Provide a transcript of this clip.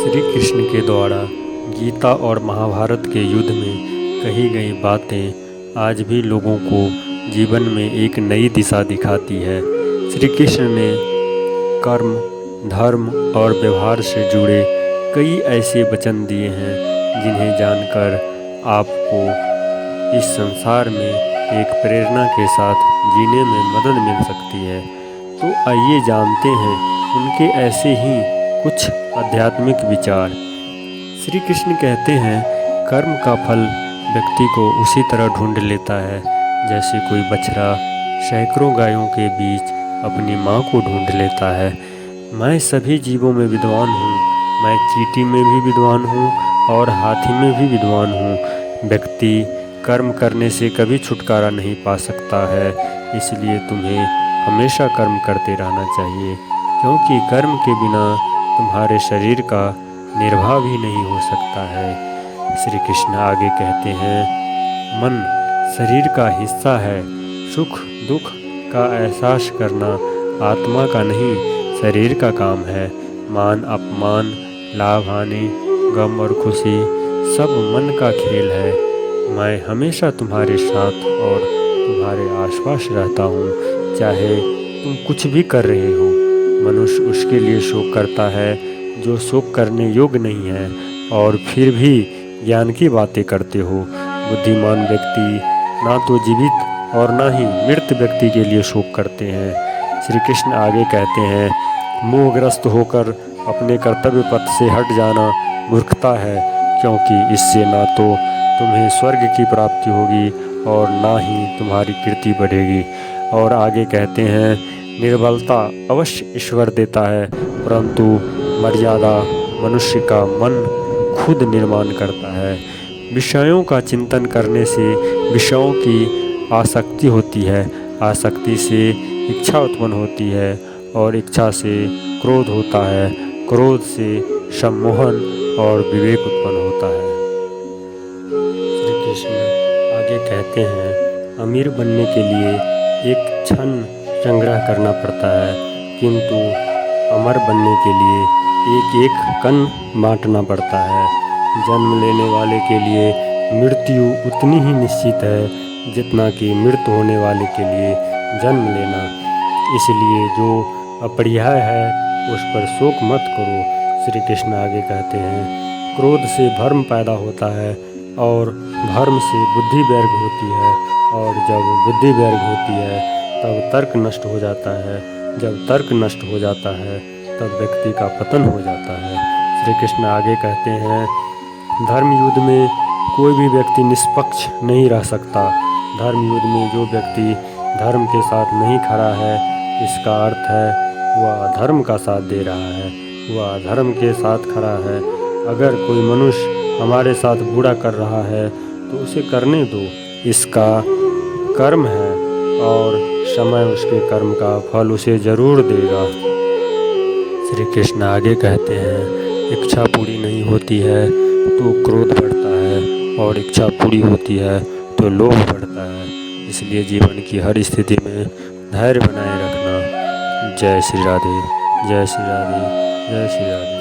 श्री कृष्ण के द्वारा गीता और महाभारत के युद्ध में कही गई बातें आज भी लोगों को जीवन में एक नई दिशा दिखाती है। श्री कृष्ण ने कर्म, धर्म और व्यवहार से जुड़े कई ऐसे वचन दिए हैं जिन्हें जानकर आपको इस संसार में एक प्रेरणा के साथ जीने में मदद मिल सकती है। तो आइए जानते हैं उनके ऐसे ही कुछ आध्यात्मिक विचार। श्री कृष्ण कहते हैं, कर्म का फल व्यक्ति को उसी तरह ढूंढ लेता है जैसे कोई बछड़ा सैकड़ों गायों के बीच अपनी माँ को ढूंढ लेता है। मैं सभी जीवों में विद्वान हूँ, मैं चींटी में भी विद्वान हूँ और हाथी में भी विद्वान हूँ। व्यक्ति कर्म करने से कभी छुटकारा नहीं पा सकता है, इसलिए तुम्हें हमेशा कर्म करते रहना चाहिए, क्योंकि कर्म के बिना तुम्हारे शरीर का निर्वाह भी नहीं हो सकता है। श्री कृष्ण आगे कहते हैं, मन शरीर का हिस्सा है। सुख दुख का एहसास करना आत्मा का नहीं, शरीर का काम है। मान अपमान, लाभ हानि, गम और खुशी सब मन का खेल है। मैं हमेशा तुम्हारे साथ और तुम्हारे आसपास रहता हूँ, चाहे तुम कुछ भी कर रहे हो। मनुष्य उसके लिए शोक करता है जो शोक करने योग्य नहीं है, और फिर भी ज्ञान की बातें करते हो। बुद्धिमान व्यक्ति ना तो जीवित और ना ही मृत व्यक्ति के लिए शोक करते हैं। श्री कृष्ण आगे कहते हैं, मोहग्रस्त होकर अपने कर्तव्य पथ से हट जाना मूर्खता है, क्योंकि इससे ना तो तुम्हें स्वर्ग की प्राप्ति होगी और ना ही तुम्हारी कीर्ति बढ़ेगी। और आगे कहते हैं, निर्बलता अवश्य ईश्वर देता है, परंतु मर्यादा मनुष्य का मन खुद निर्माण करता है। विषयों का चिंतन करने से विषयों की आसक्ति होती है, आसक्ति से इच्छा उत्पन्न होती है और इच्छा से क्रोध होता है, क्रोध से सम्मोहन और विवेक उत्पन्न होता है। श्री कृष्ण आगे कहते हैं, अमीर बनने के लिए एक क्षण संग्रह करना पड़ता है, किंतु अमर बनने के लिए एक एक कण बांटना पड़ता है। जन्म लेने वाले के लिए मृत्यु उतनी ही निश्चित है जितना कि मृत होने वाले के लिए जन्म लेना। इसलिए जो अपरिहार्य है उस पर शोक मत करो। श्री कृष्ण आगे कहते हैं, क्रोध से भ्रम पैदा होता है और भ्रम से बुद्धि व्यर्थ होती है, और जब बुद्धि व्यर्थ होती है तब तर्क नष्ट हो जाता है। जब तर्क नष्ट हो जाता है तब व्यक्ति का पतन हो जाता है। श्री कृष्ण आगे कहते हैं, धर्म युद्ध में कोई भी व्यक्ति निष्पक्ष नहीं रह सकता। धर्म युद्ध में जो व्यक्ति धर्म के साथ नहीं खड़ा है, इसका अर्थ है वह अधर्म का साथ दे रहा है, वह अधर्म के साथ खड़ा है। अगर कोई मनुष्य हमारे साथ बुरा कर रहा है तो उसे करने दो, इसका कर्म है और समय उसके कर्म का फल उसे जरूर देगा। श्री कृष्ण आगे कहते हैं, इच्छा पूरी नहीं होती है तो क्रोध बढ़ता है, और इच्छा पूरी होती है तो लोभ बढ़ता है। इसलिए जीवन की हर स्थिति में धैर्य बनाए रखना। जय श्री राधे, जय श्री राधे, जय श्री राधे।